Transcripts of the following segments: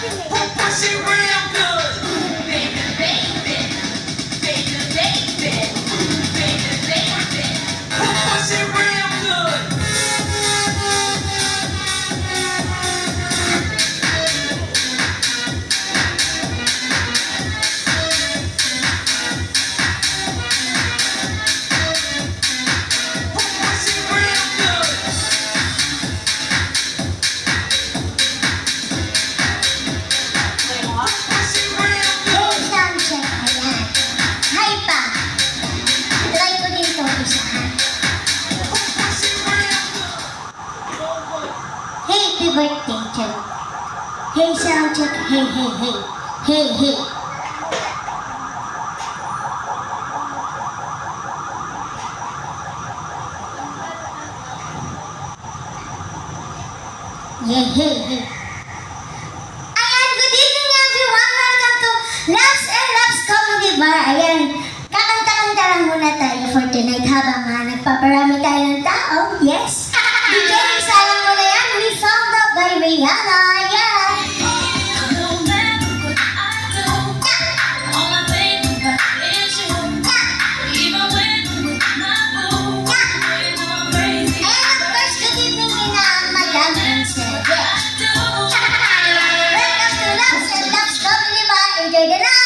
Push it real good. Baby, baby. Baby, baby. Baby, baby. Push it real good. Happy birthday, Charot. Hey, sound check. Hey, hey, hey. Hey, hey. Yeah, hey, hey. Ayan, good evening everyone. Welcome to Loves and Loves Comedy Bar. Ayan, kakanta-kanta lang muna tayo for tonight habang nagpaparami tayo ng tao. Yes. DJ, salang mo na yan. We found out by Rihanna. Ayan. No matter what I do, all I think about is you. Even when I'm with my boo, you know I'm crazy. Ayan, of course, good evening din ang Madam Vincent. Yes. I do. Welcome to Loves and Loves Comedy Bar. Enjoy the night.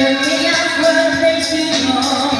Looking out for a place to go.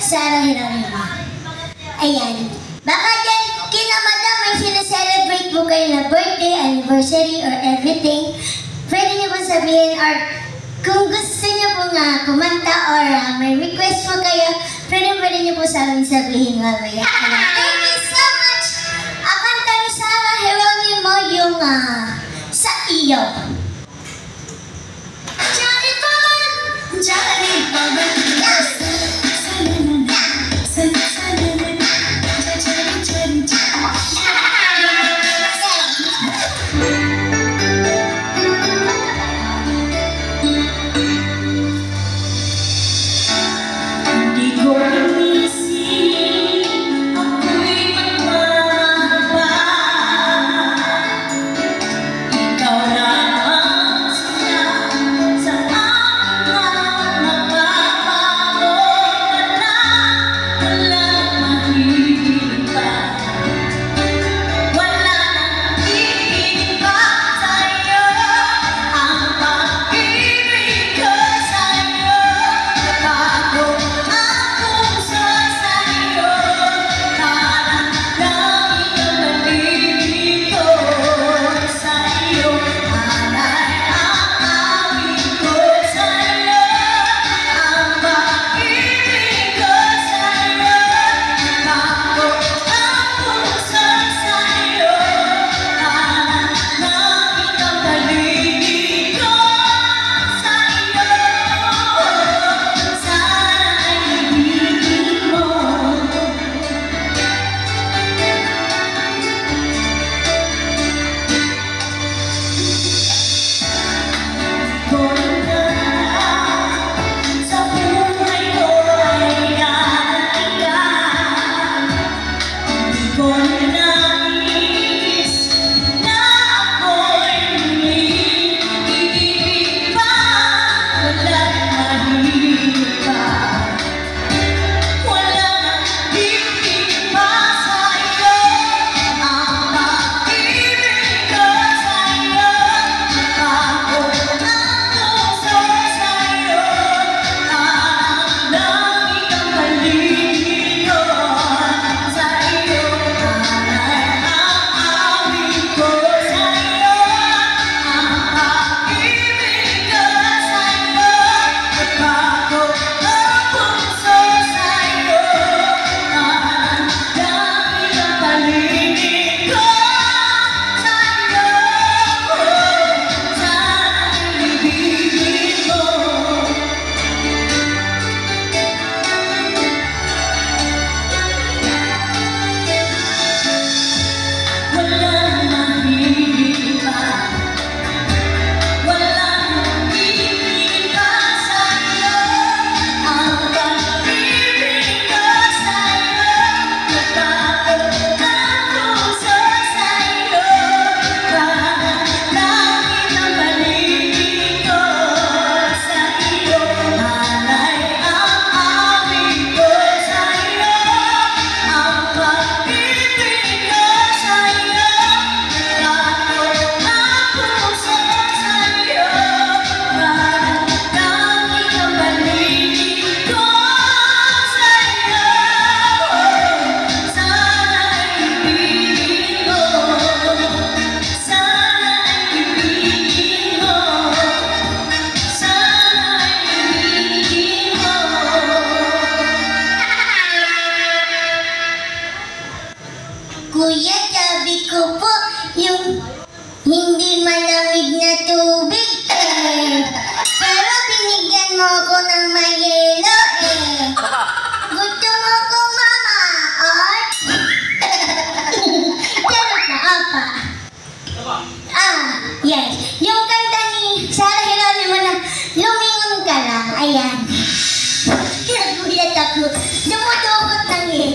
Sarah Geronimo. Ayan. Baka dyan, kina madam, may sinaselebrate po kayo na birthday, anniversary, or everything. Pwede niyo po sabihin, or kung gusto niyo po nga kumanta, or may request po kayo, pwede niyo po sa amin sabihin mamaya. Thank you so much! Ang kanta ni Sarah Geronimo yung Sa Iyo. Hindi malamig na tubig eh. Pero binigyan mo ako ng mayelo eh. Gusto mo ko mama, art? Charot na, apa. Yes. Yung kanta ni Sarah Geronimo na lumingon ka lang. Ayan. Nagulat ako. Dumudugot ng eh.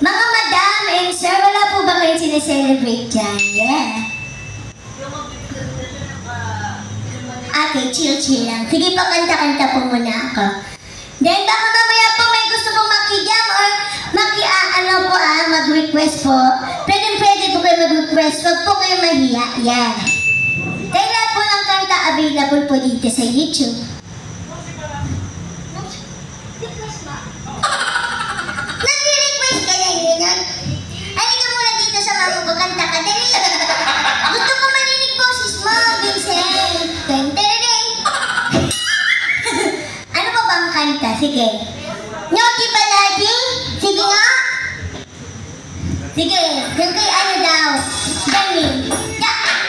Mga madam and sir, wala po ba kayo sineselebrate dyan? Yeah. Okay, chill lang. Sige pa, kanta-kanta po muna ako. Then baka mamaya po may gusto pong makijam or mag-request po. Pwede po kayo mag-request. Huwag po kayo mahiya. Yeah. Dahil lahat po ng kanta available po dito sa YouTube. Nag-request ka na yun. Halika muna dito sa mama ko, kanta ka. Dali. Gusto ko marinig boses mo, Vincent. Tentereng. Ano ba bang kanta? Sige. Nyoki Baladi? Sige nga. Sige. Yung kay ano daw? Dami. Yeah.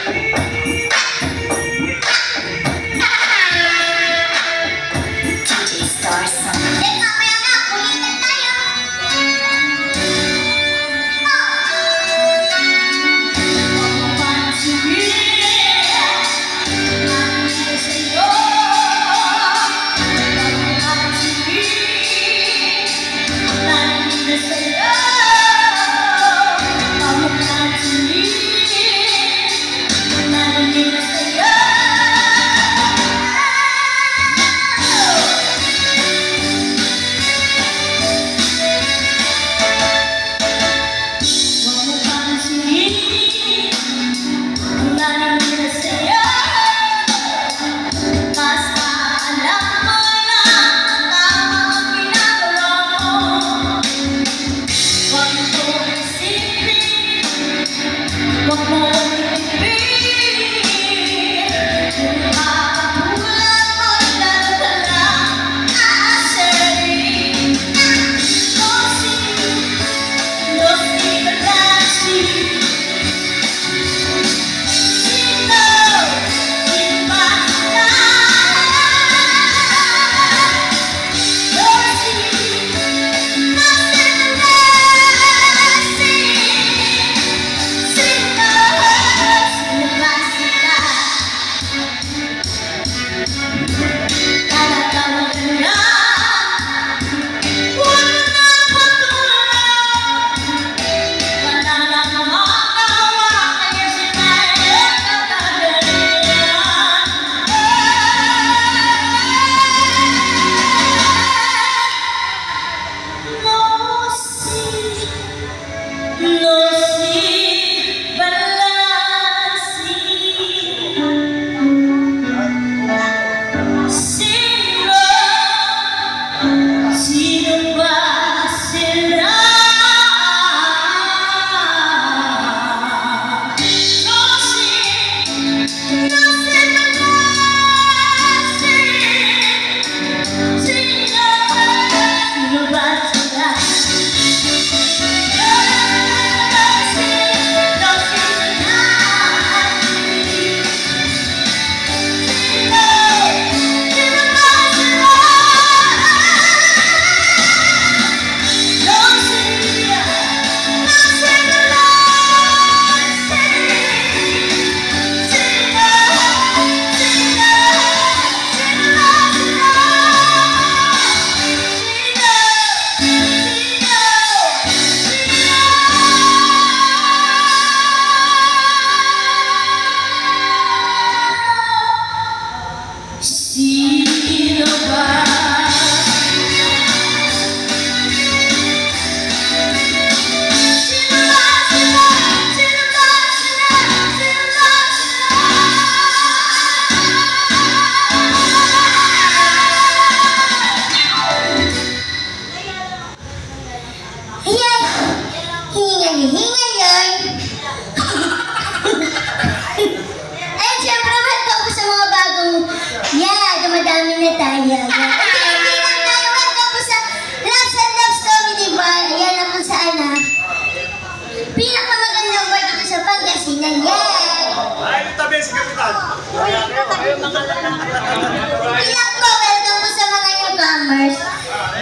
Ilang po, welcome po sa mga newcomers.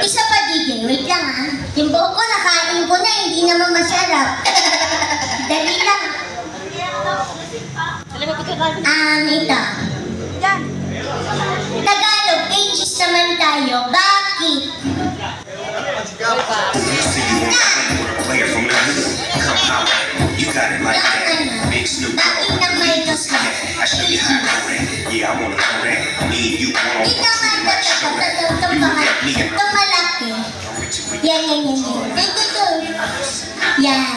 Isa pa DJ, wait lang ha. Yung buo ko, nakain ko na, hindi naman masarap. Dali lang. Ito. Tagalog, ages naman tayo. Bakit? Bakit nang may gusto? Ito malaki. Yan. Ito. Yan.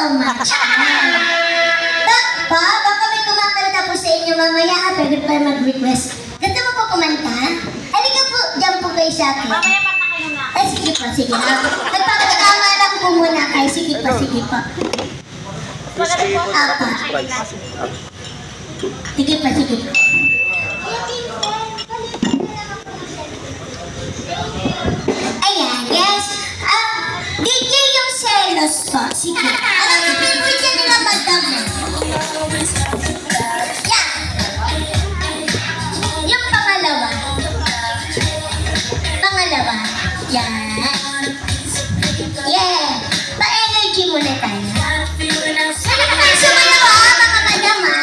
so much. Baka may kumakanta po sa inyo mamaya. Pwede pa mag-request. Gusto mo po kumanta? Halika po, dyan po kayo sa akin. Mamaya pata kayo na. Ay, sige po, sige. Nagpapagkama lang po muna kayo. Sige po, sige po. Apa. Sige po, sige po. Ayan, yes. DJ yung selos po. Sige. Pwede nila magdamo. Yan. Yung pangalawa. Pangalawa. Yan. Yeah. Pa-energy muna tayo. Ano naman sumalawa, mga madama?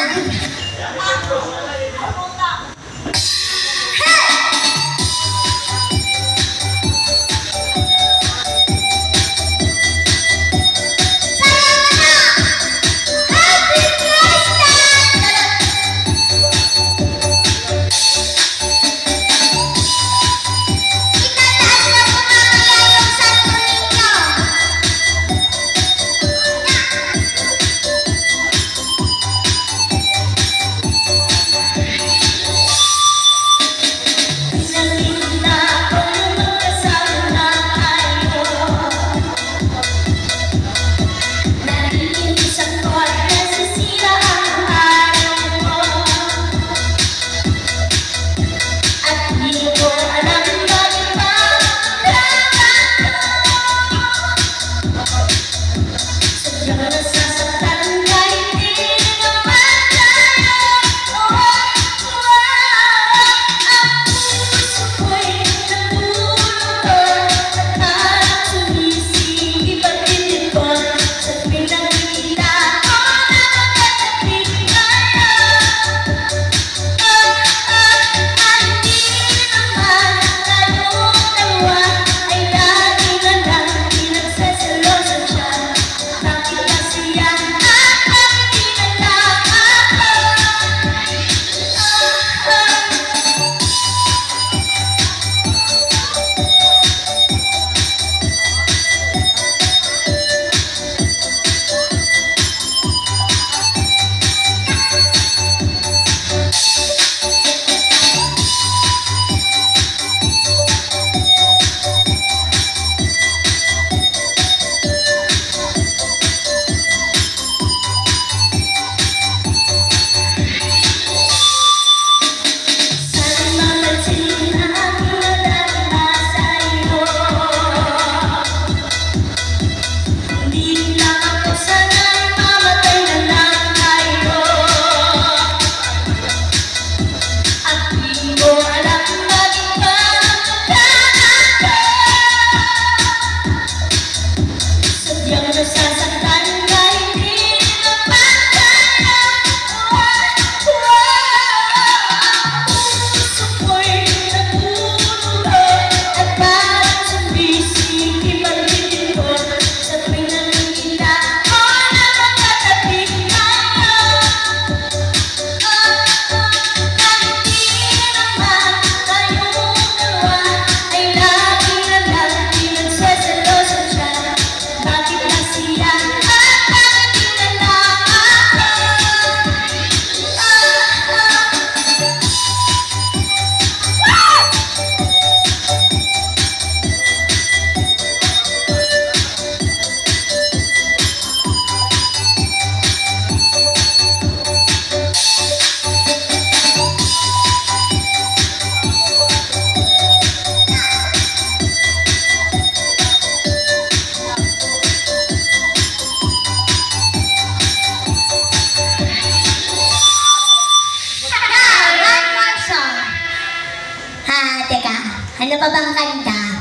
Ano pa bang kanta?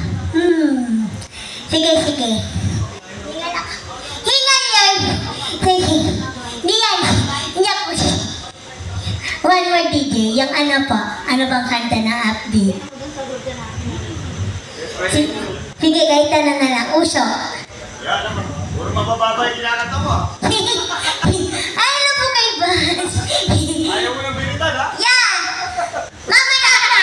Sige, sige. Hingal yan. Sige. Hindi yan. Hindi ako. One more DJ. Yung ano po? Ano bang kanta ng upbeat? Sige, kahit na lang. Uso. Yan naman. Puro mabababa yung kinakanta mo. Ano po kay Bas? Ayaw mo ng bilitan, ha? Yeah! Mamaya na!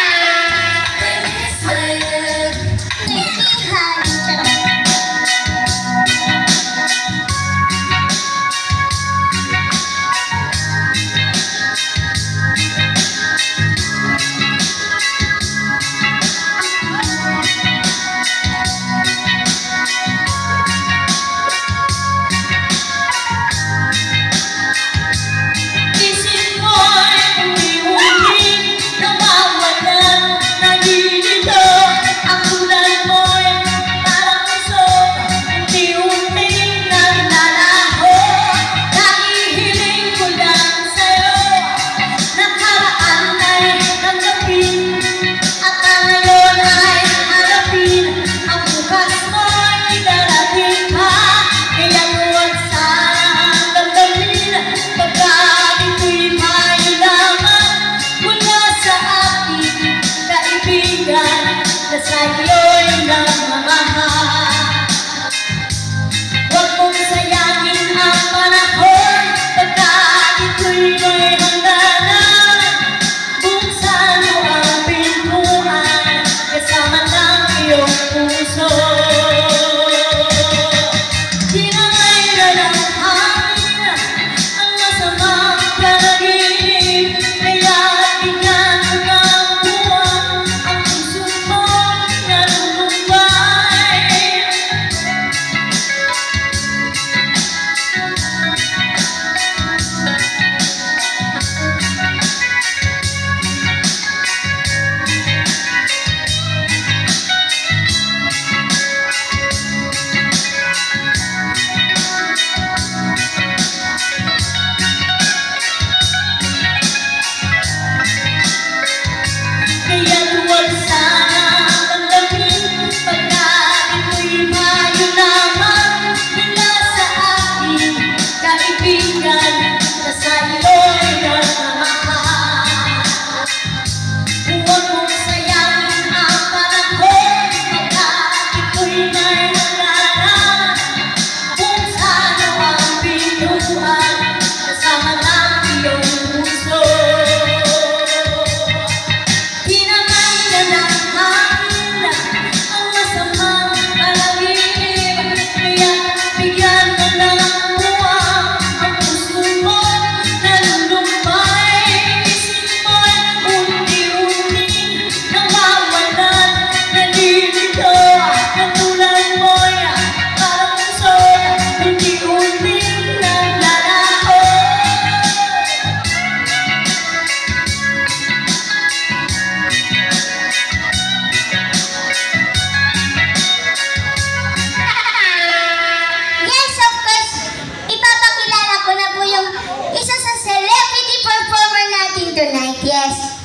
Kryptonite, yes.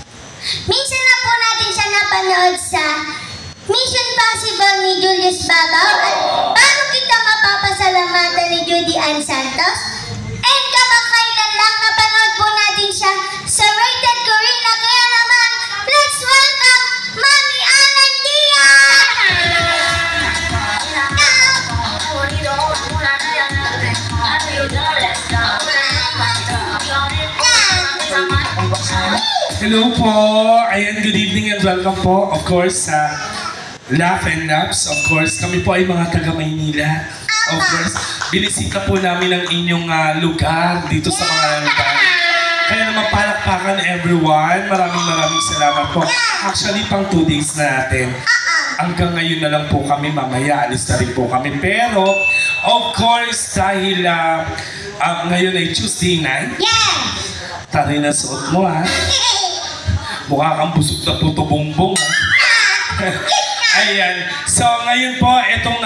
Minsan na po natin siya napanood sa Mission Possible ni Julius Babaw at Paano Kita Mapapasalamatan ni Judy Ann Santos. And kamakailan lang napanood po natin siya sa Rated Corina. Kaya naman, let's welcome Mami Alan Diaz! Hello po! Ayan, good evening and welcome po, of course, sa Laugh and Laps. Of course, kami po ay mga taga-Maynila. Of course, binisita po namin ang inyong lugar dito sa mga lugar. Kaya naman palakpakan everyone. Maraming salamat po. Actually, pang 2 days na natin. Hanggang ngayon na lang po kami, mamaya alis na rin po kami. Pero, of course, dahil ngayon ay Tuesday night. Yes! Taray na suot mo, ha? Mukha kang busog na puto bongbong, ha? Ayan. So, ngayon po, itong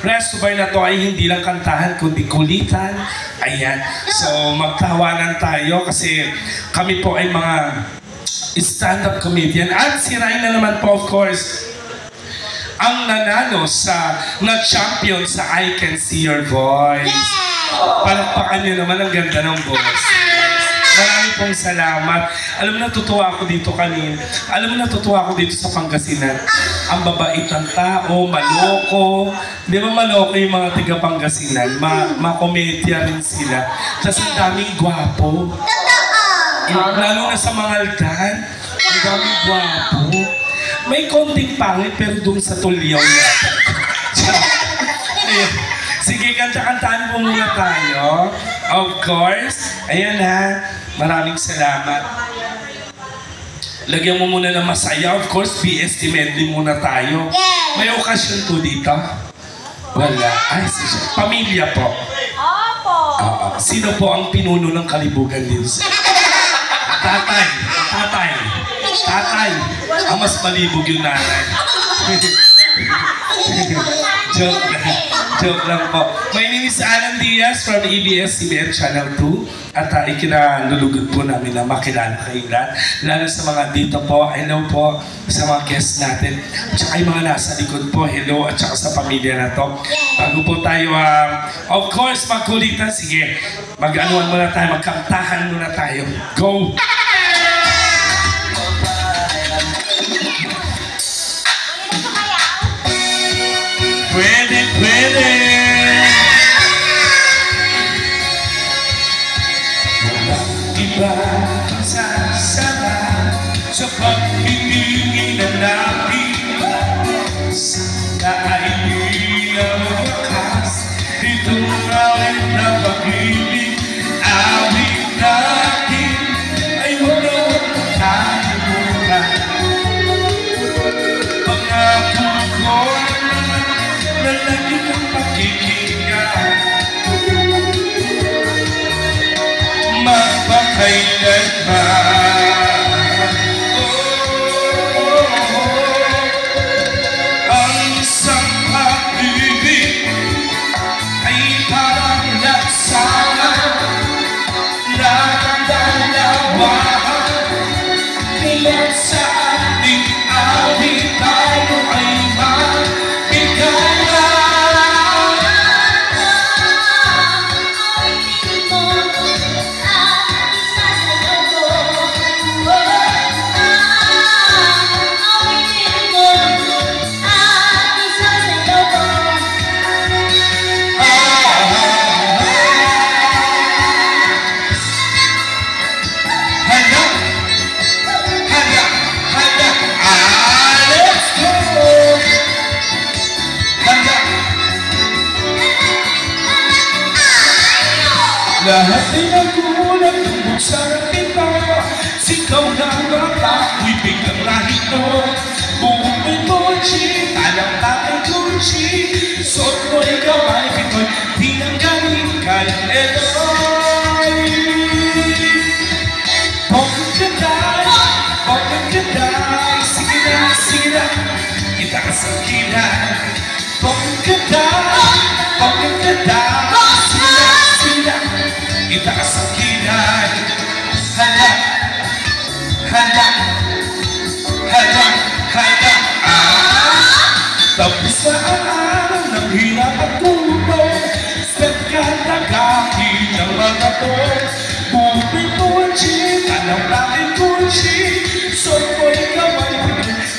resto bar na to ay hindi lang kantahan, kundi kulitan. Ayan. So, magtawanan tayo kasi kami po ay mga stand-up comedian. At si Ryan na naman po, of course, ang nanalo na-champion sa I Can See Your Voice. Palakpakan niyo naman, ang ganda ng voice. Maraming pong salamat. Alam mo, natutuwa ako dito kanina. Alam mo, natutuwa ako dito sa Pangasinan. Ang babait ng tao, maloko. Di ba maloko yung mga tiga Pangasinan? Makomedya rin sila. Tapos ang daming gwapo. Lalo na sa mga altan. Ang daming gwapo. May konting pangit pero doon sa tulyaw natin. Sige, kanta-kantaan po muna tayo. Of course. Ayan ha. Maraming salamat. Lagyan mo muna ng masaya. Of course, PST medley muna tayo. May okasyon po dito? Wala. Ay, pamilya po. Opo. Sino po ang pinuno ng kalibugan dito? Tatay. Ang mas malibog yung nanay. Joke lang po. My name is Alan Diaz from ABS-CBN Channel 2 at ikinalulugod po namin na makilala kayo lahat. Lalo sa mga dito po, hello po sa mga guests natin. At saka yung mga nasa likod po, hello at saka sa pamilya na to. Bago po tayo, of course, magkulitan. Sige, mag-anuan muna tayo, magkantahan muna tayo. Go! Pwede! Walang iba sasama sa pagpipigil ng natin. Sana ay di na wakas itong awit na pag-ibig. Awit natin ay walang kalimutan. Pangako ko na lagi kang pakikinggan. Magpakailanman. Ang isang pag-ibig ay parang laksana na dalawahan. Kaya sa ating awit tayo ay magpikala. Lahat ay nagulat tungkol sa kita. Sigaw ng bata, wibig ang lahit mo. Buhok mo'y mochi, talang tatay Gucci. Suot mo'y kamay, pito'y pinanggaling kay Eloy. Bokang kaday, sige na, itaas ang kilay. Bokang kaday, itaas ang kilay. Hala, handa, handa, handa. Tapos na ang araw ng hirap at tulong, sa katagahin ng mga to. Buhay ko ang ching, alam natin ko ang ching, so ko ikaw ay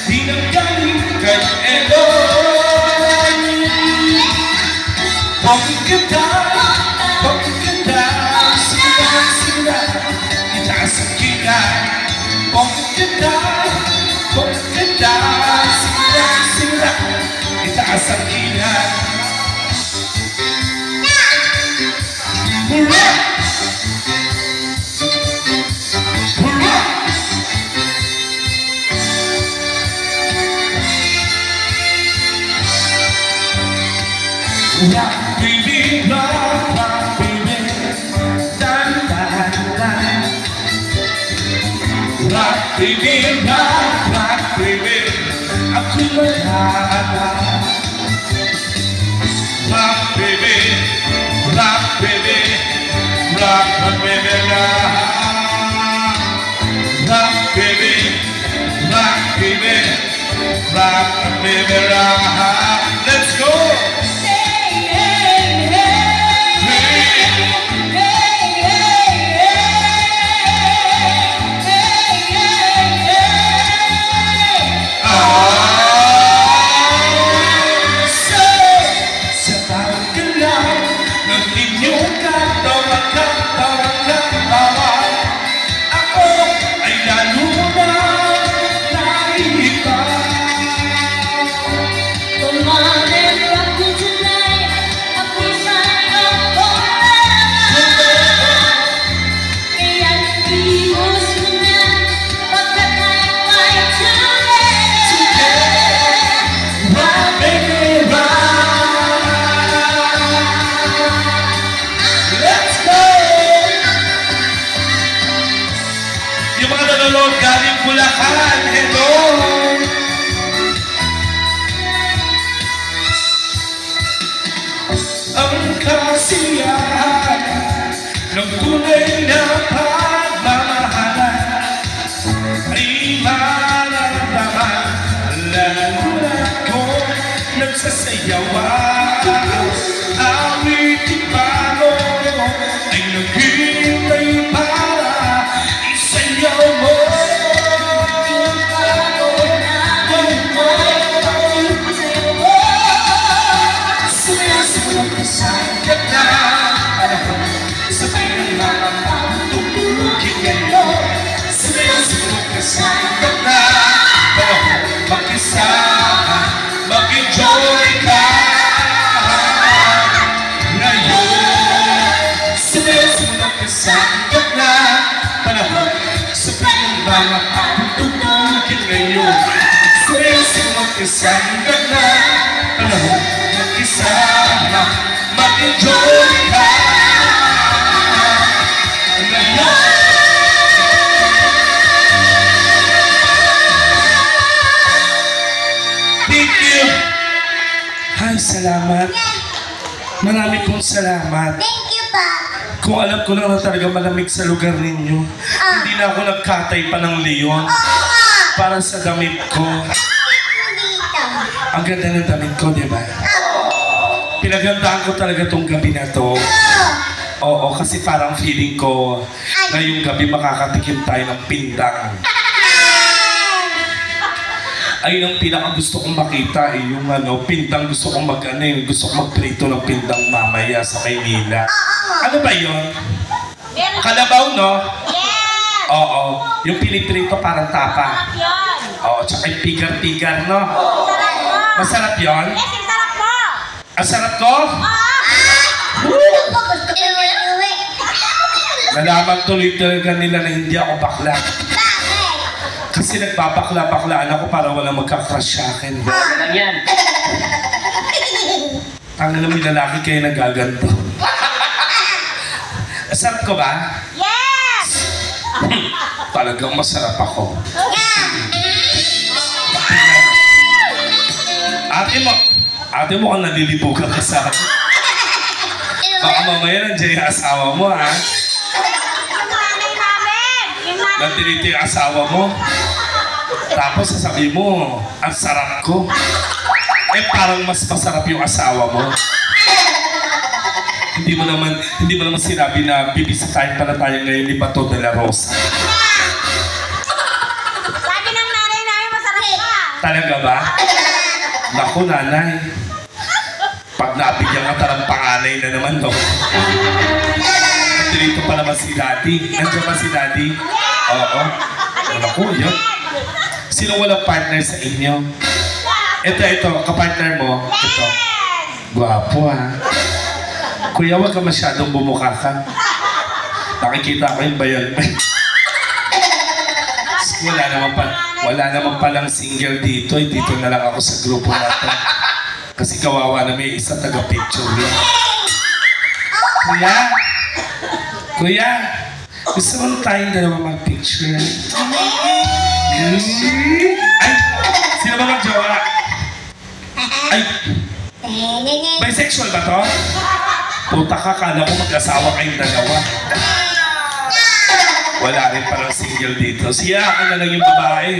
di nang galing kay Eloy. Bakit ganda, sila, itaas ang kilay. Bakit ganda, sila, itaas ang kilay. Hurra! Hurra! Rock baby, rock baby, dan dan dan. Rock baby, rock baby, aku berharap. Rock baby, rock baby, rock baby, rock baby, rock baby, rock baby, rock. Let's go. Yung mga nanonood galing Bulacan, hello! Ang kasiyahan ng tunay na pagmamahalan ay mararamdaman, lalo na kung nagsasayawan. Awiting palo ay naghihintay para isayaw mo. Sumasayaw ka sa ganda, sabay ng mga pagtutugin ngayon. Sumasayaw ka sa ganda, mag-isa, mag-enjoy ka. Sangkot na panahon, sabay ng mga pagtutugin ngayon. Sumasayaw ka sangkot na panahon, mag-isama, mag-enjoy ka ngayon. Thank you. Ay, salamat. Marami pong salamat. Thank you pa. Kung alam ko lang na talaga malamig sa lugar ninyo, hindi na ako nagkatay pa ng leon para sa damit ko. Dito. Ang ganda ng damit ko, di ba? Pinagandaan ko talaga tong gabi na to. Oo, kasi parang feeling ko ngayong gabi makakatikim tayo ng pindang. Ayun ang pinaka gusto kong makita eh, yung pindang gusto kong gusto kong magprito ng pindang mamaya sa Maynila. Ano ba yun? Kalabaw, no? Yes! Oo, yung piniprito parang tapa. Sarap yun. Oo, tsaka yung pigar-pigar, no? Sarap mo. Masarap yun? Yes, ang sarap mo. Ang sarap ko? Iwi-iwi. Nalaman tuloy talaga nila na hindi ako bakla. Bakit? Kasi nagbabakla-baklaan ako para walang magka-crush sa akin. Ganun yan. Tanga naman yung lalaki kayo nagaganto. Sarap ko ba? Yes! Talagang masarap ako. Ate mo kang nalilibugan ka sa akin. Baka mamaya nandiyan yung asawa mo, ha? Yung nanay namin! Yung nanay Nandito yung asawa mo. Tapos sasabihin mo, ang sarap ko. Eh parang mas masarap yung asawa mo. Hindi mo naman sinabi na bibisitahin pala tayo ngayon ni Bato de la Rosa. Sabi ng nanay namin masarap ka. Talaga ba? Naku, nanay. Pag nabigyan ka ng panganay na naman, no? Dito pa naman si Daddy. Nandiyan ba si Daddy? Oo. Naku, yun. Sino walang partner sa inyo? Ito, kapartner mo. Ito. Gwapo, ha? Kuya, wag ka masyadong bumuka ka. Nakikita ko yung bayan mo. Wala naman palang single dito. Dito na lang ako sa grupo natin. Kasi kawawa na may isa taga-picture yun. Kuya, gusto mo tayong dalawa mag-picture? Ay, sino ba mag-jowa? Ay, bisexual ba to? Puta ka, kala ko mag-asawa kayong dalawa. Wala rin palang single dito. Siya, ako na lang yung babae.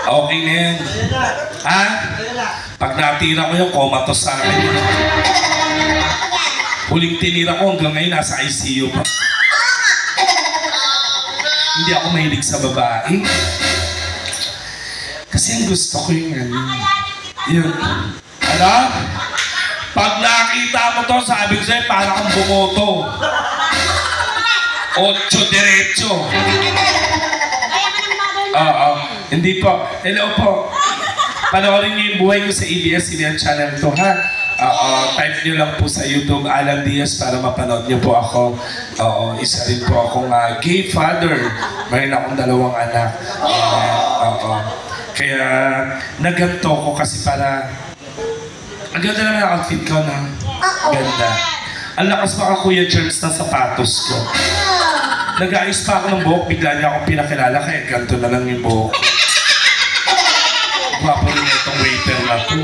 Okay na yan. Ha? Pag natira ko yung comatose sa akin. Huling tinira ko hanggang ngayon nasa ICU pa. Hindi ako mahilig sa babae. Kasi ang gusto ko yung ano. Yun. Ano? Pag nakita mo to, sabi ko sa'yo, para kang bumoto. 8 diretso. Oo. Hindi po. Hello po. Panoorin niyo yung buhay ko sa ABS-CBN channel to, ha? Type niyo lang po sa YouTube, Alan Diaz, para mapanood niyo po ako. Oo, isa rin po akong gay father. Mayroon akong 2 anak. Oo. Kaya, naganto ko kasi para... Ang ganda naman ang outfit ko, no? Ganda. Ang lakas pa ka, Kuya Germs, na sapatos ko. Nag-aayos pa ako ng buhok, bigla niya akong pinakilala, kaya ganito na lang yung buhok ko. Gwapo rin itong waiter na to.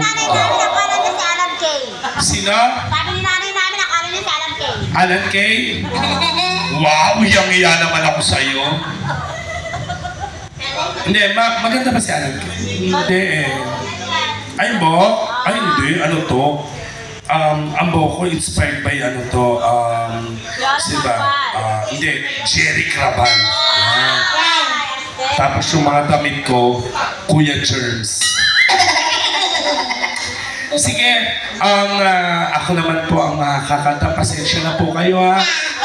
Sino? Sabi ni nanay namin, akala niya si Alan Kay. Alan Kay? Wow, hiyang-hiya naman ako sa'yo. Hindi, maganda ba si Alan Kay? Hindi eh. Ay, bo? Ay, hindi. Ano to? Ang buhok ko inspired by ano to? Diba? Hindi, Jerry Crabal. Tapos yung mga damit ko, Kuya Germs. Sige, ako naman po ang kakanta. Pasensya na po kayo, ha.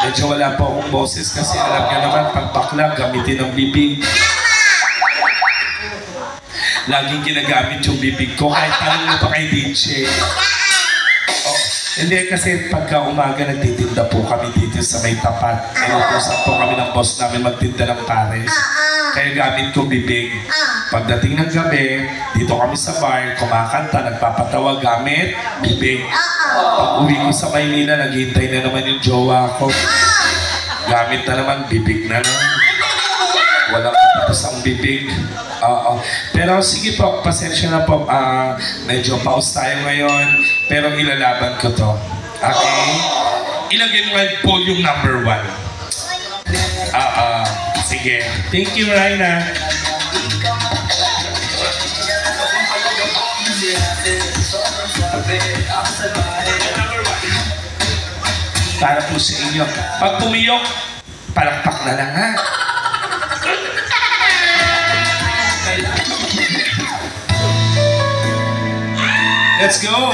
Medyo wala po akong boses kasi alam niya naman, pag bakla, gamitin ang bibig. Laging ginagamit yung bibig ko, kahit tanong mo pa kay DJ. Oh, hindi, kasi pagka umaga nagtitinda po kami dito sa may tapat. Inutusan po kami ng boss namin magtinda ng pares. Kaya gamit ko bibig. Pagdating ng gabi, dito kami sa bar, kumakanta, nagpapatawa gamit bibig. Pag uwi ko sa Maynila, naghihintay na naman yung jowa ko. Gamit na naman, bibig na naman. Walang tapos ang bibig. Oo. Pero sige po, pasensya na po. Medyo pause tayo ngayon. Pero ilalaban ko to. Okay? Ilagay mo yung volume number 1. Sige. Thank you, Raina. Para po sa inyo. Pag pumiyok, palakpak na lang, ha? Let's go!